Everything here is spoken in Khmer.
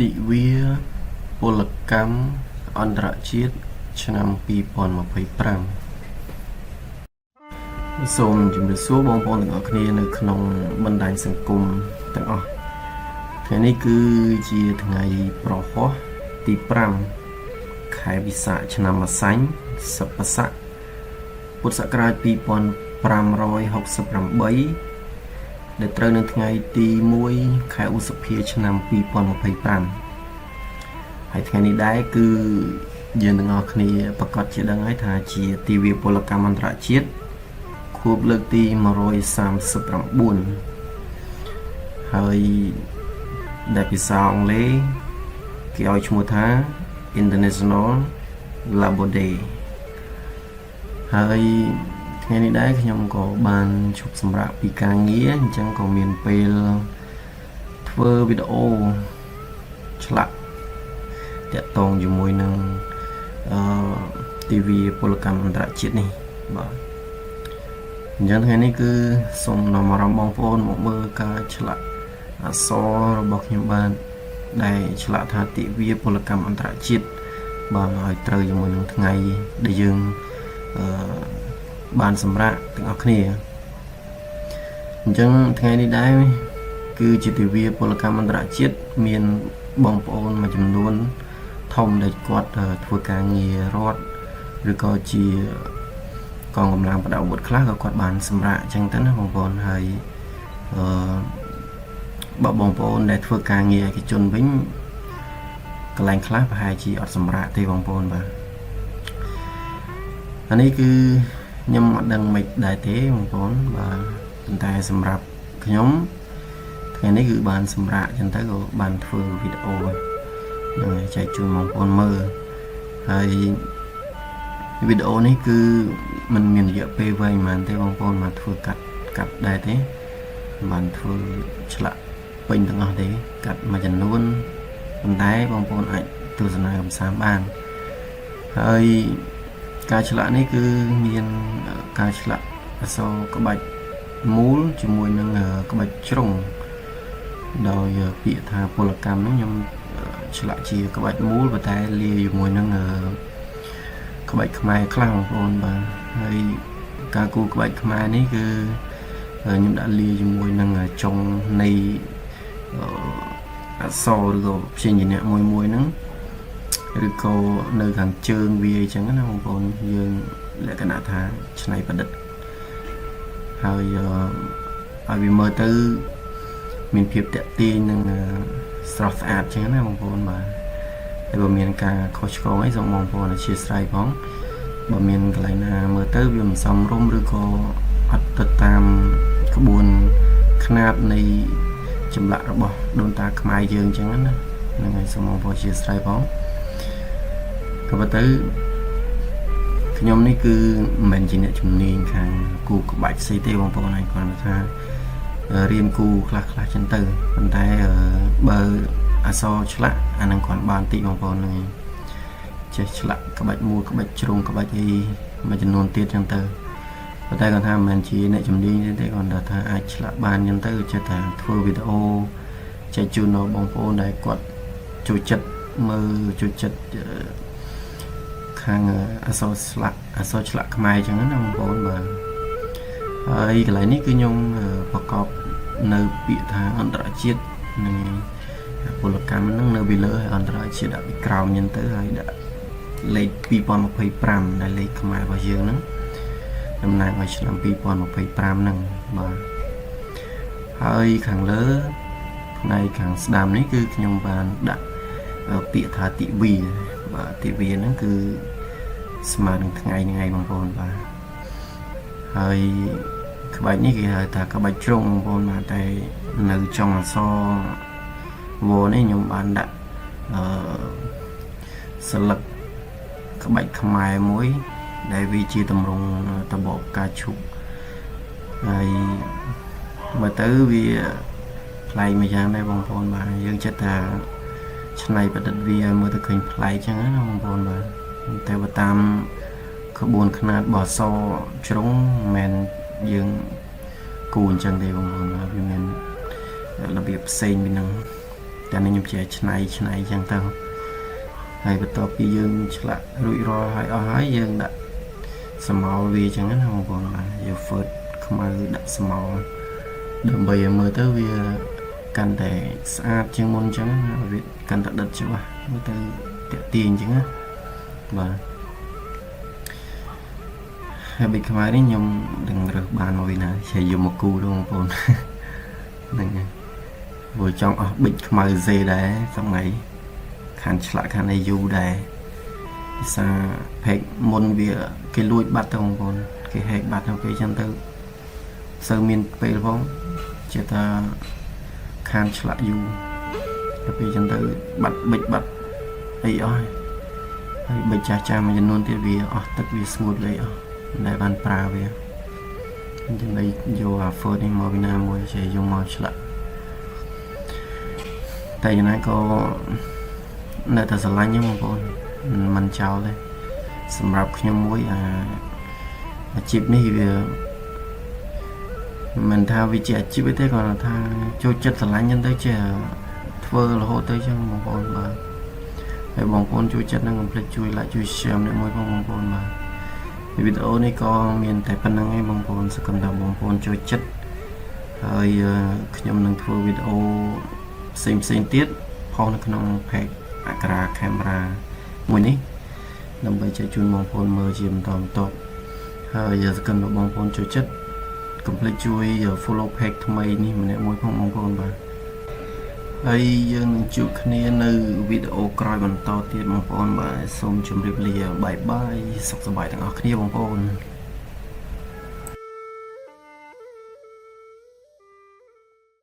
ติวิពលកម្មអន្តរជាតិឆ្នាំ2025សូមជម្រាបសួរបងប្អូនទាំងអស់គ្នានៅក្នុងបណ្ដាញសង្គមទាំងអស់ថ្ងៃនេះគឺជាថ្ងៃប្រហោះទី5ខែវិសាខឆ្នាំម្សាញ់សប្បុរស័កពុទ្ធសករាជ2568ដែលត្រូវនៅថ្ងៃទី1ខែឧសភាឆ្នាំ2025ហើយថ្ងៃនេះដែរគឺយើងទាំងអស់គ្នាប្រកាសជាដឹងហើយថាជាទិវាពលកម្មអន្តរជាតិខួបលើកទី139ហើយដែលភាសាអង់គ្លេសគេឲ្យឈ្មោះថា International Labor Day ហើយថ្ងៃនេះដែរខ្ញុំក៏បានជប់សម្រាប់ពីការងារអញ្ចឹងក៏មានពេលធ្វើវីដេអូឆ្លាក់តាក់ទងជាមួយនឹងទិវាពលកម្មអន្តរជាតិនេះបាទអញ្ចឹងថ្ងៃនេះគឺសូមនាំអារម្មណ៍បងប្អូនមកមើលការឆ្លាក់អក្សររបស់ខ្ញុំបាទដែលឆ្លាក់ថាទិវាពលកម្មអន្តរជាតិបាទឲ្យត្រូវជាមួយនឹងថ្ងៃដែលយើងបានសម្រាប់ទាំងអស់គ្នាអញ្ចឹងថ្ងៃនេះដែរគឺជាទិវាពលកម្មអន្តរជាតិមានបងប្អូនមួយចំនួនធំដែលគាត់ធ្វើការងាររដ្ឋឬក៏ជាកងកម្លាំងបដិអាវុធខ្លះក៏គាត់បានសម្រាប់អញ្ចឹងទៅណាបងប្អូនហើយបើបងប្អូនដែលធ្វើការងារឯកជនវិញកន្លែងខ្លះប្រហែលជាអត់សម្រាប់ទេបងប្អូនបាទអានេះគឺខ្ញុំអត់ដឹងមិនដែរទេបងប្អូនបាទប៉ុន្តែសម្រាប់ខ្ញុំថ្ងៃនេះគឺបានសម្រាប់អញ្ចឹងទៅក៏បានធ្វើវីដេអូនឹងចែកជូនបងប្អូនមើលហើយវីដេអូនេះគឺมันមានរយៈពេលវែងប៉ុន្មានទេបងប្អូនមកធ្វើកាត់ដែរទេបានធ្វើឆ្លាក់ពេញទាំងអស់ទេកាត់មួយចំនួនប៉ុន្តែបងប្អូនអាចទស្សនាកំសាន្តបានហើយការឆ្លាក់នេះគឺមានការឆ្លាក់អក្សរក្បាច់មូលជាមួយនឹងក្បាច់ជ្រុងដោយពាក្យថាពលកម្មនេះខ្ញុំឆ្លាក់ជាក្បាច់មូលប៉ុន្តែលាយជាមួយនឹងក្បាច់ខ្មែរខ្លះបងប្អូនបាទហើយការគូរក្បាច់ខ្មែរនេះគឺខ្ញុំដាក់លាយជាមួយនឹងចុងនៃអក្សរឬក៏ព្យញ្ជនៈមួយហ្នឹងឬក៏នៅខាងជើងវាអញ្ចឹងណាបងប្អូនយើងលក្ខណៈថាច្នៃប្រឌិតហើយឲ្យវាមើលទៅមានភាពតាក់ទាញនឹងស្រស់ស្អាតអញ្ចឹងណាបងប្អូនបាទហើយបើមានការខុសឆ្គងអីសូមបងប្អូនអធិស្ឋានផងបើមានកន្លែងណាមើលទៅវាមិនសមរម្យឬក៏អត់ទៅតាមក្បួនខ្នាតនៃចម្លាក់របស់ដូនតាខ្មែរយើងអញ្ចឹងណាហ្នឹងហើយសូមបងប្អូនអធិស្ឋានផងក៏ប៉ុន្តែខ្ញុំនេះគឺមិនមែនជាអ្នកជំនាញខាងគូក្បាច់ផ្សេងទេបងប្អូនហើយគាត់ថារៀនគូខ្លះចឹងទៅប៉ុន្តែបើអក្សរឆ្លាក់អានឹងគាត់បានតិចបងប្អូនហ្នឹងចេះឆ្លាក់ក្បាច់មូលក្បាច់ជ្រុងក្បាច់អីមួយចំនួនទៀតចឹងទៅប៉ុន្តែគាត់ថាមិនមែនជាអ្នកជំនាញទេគាត់ថាអាចឆ្លាក់បានចឹងទៅចិត្តថាធ្វើវីដេអូចែកជូនដល់បងប្អូនដែលគាត់ចូលចិត្តមើលចូលចិត្តខាងអក្សរឆ្លាក់ខ្មែរចឹងណាបងប្អូនបាទហើយកន្លែងនេះគឺខ្ញុំប្រកបនៅពាក្យថាអន្តរជាតិនិងពលកម្មហ្នឹងនៅពីលើហើយអន្តរជាតិដាក់ពីក្រោមចឹងទៅហើយដាក់លេខ2025ដែលលេខខ្មែររបស់យើងហ្នឹងតំណាងឲ្យឆ្នាំ2025ហ្នឹងបាទហើយខាងលើផ្នែកខាងស្ដាំនេះគឺខ្ញុំបានដាក់ពាក្យថាទិវាបាទទិវាហ្នឹងគឺស្មើនឹងថ្ងៃហ្នឹងឯងបងប្អូនបាទហើយក្បាច់នេះគេហៅថាក្បាច់ជ្រុងបងប្អូនបាទតែនៅចុងអក្សរវនេះខ្ញុំបានដាក់ស្លឹកក្បាច់ខ្មែរមួយដែលវាជាទម្រង់តបការឈប់ហើយមើលទៅវាប្លែកមួយយ៉ាងដែរបងប្អូនបាទយើងចិត្តថាច្នៃប្រឌិតវាមើលទៅឃើញប្លែកចឹងណាបងប្អូនបាទតែបើតាមក្បួនខ្នាតរបស់អក្សរជ្រុងមិនមែនយើងគូអញ្ចឹងទេបងប្អូនវាមានរបៀបផ្សេងពីហ្នឹង តែនេះខ្ញុំជាឆ្នៃចឹងទៅហើយបន្ទាប់ពីយើងឆ្លាក់រួចរាល់ហើយអស់ហើយយើងដាក់ស្មៅវាចឹងណាបងប្អូនបាទយើងហ្វឺតខ្មៅដាក់ស្មៅដើម្បីឲ្យមើលទៅវាកាន់តែស្អាតជាងមុនចឹងណាវាកាន់តែដិតច្បាស់មើលទៅតាក់ទាញចឹងណាបាទហើយប៊ិចខ្មៅនេះខ្ញុំនឹងរើសបានមកវិញណាឆែយកមកគូទៅបងប្អូនហ្នឹងហើយព្រោះចង់អស់ប៊ិចខ្មៅសេដែរសម័យខានឆ្លាក់ខានឲ្យយូរដែរភាសាផេកមុនវាគេលួចបាត់ទៅបងប្អូនគេហែកបាត់ទៅពេលចឹងទៅសូវមានពេលផងជាថាខានឆ្លាក់យូរទៅពេលចឹងទៅបាត់ប៊ិចបាត់អីអស់ហើយប៊ិចចាស់មួយចំនួនទៀតវាអស់ទឹកវាស្ងួតលេអស់មិនដែលបានប្រើវាអញ្ចឹងlấyយកអា phốt នេះមកពីណាមួយចេះយកមកឆ្លាក់តែយ៉ាងណាក៏នៅតែស្រឡាញ់ហ្នឹងបងប្អូនមិនចោលទេសម្រាប់ខ្ញុំមួយអាជីពនេះវាមិនថាវាជាអាជីពទេគាត់ថាចូលចិត្តស្រឡាញ់ហ្នឹងទៅជាធ្វើរហូតទៅចឹងបងប្អូនបាទហើយបងប្អូនជួយចិត្តហ្នឹងកុំភ្លេចជួយ like ជួយ share ម្នាក់មួយផងបងប្អូនបាទវីដេអូនេះក៏មានតែប៉ុណ្្នឹងឯងបងប្អូនសង្ឃឹមថាបងប្អូនជួយចិត្តហើយខ្ញុំនឹងធ្វើវីដេអូផ្សេងទៀតផុសនៅក្នុង page អាក្រា camera មួយនេះដើម្បីចែកជូនបងប្អូនមើលជាបន្តបន្ទាប់ហើយសង្ឃឹមថាបងប្អូនជួយចិត្តកុំភ្លេចជួយ follow page ថ្មីនេះម្នាក់មួយផងបងប្អូនបាទហើយយើងនឹងជួបគ្នានៅវីដេអូក្រោយបន្តទៀតបងប្អូនបាទសូមជម្រាបលាបាយបាយសុខសប្បាយទាំងអស់គ្នាបងប្អូន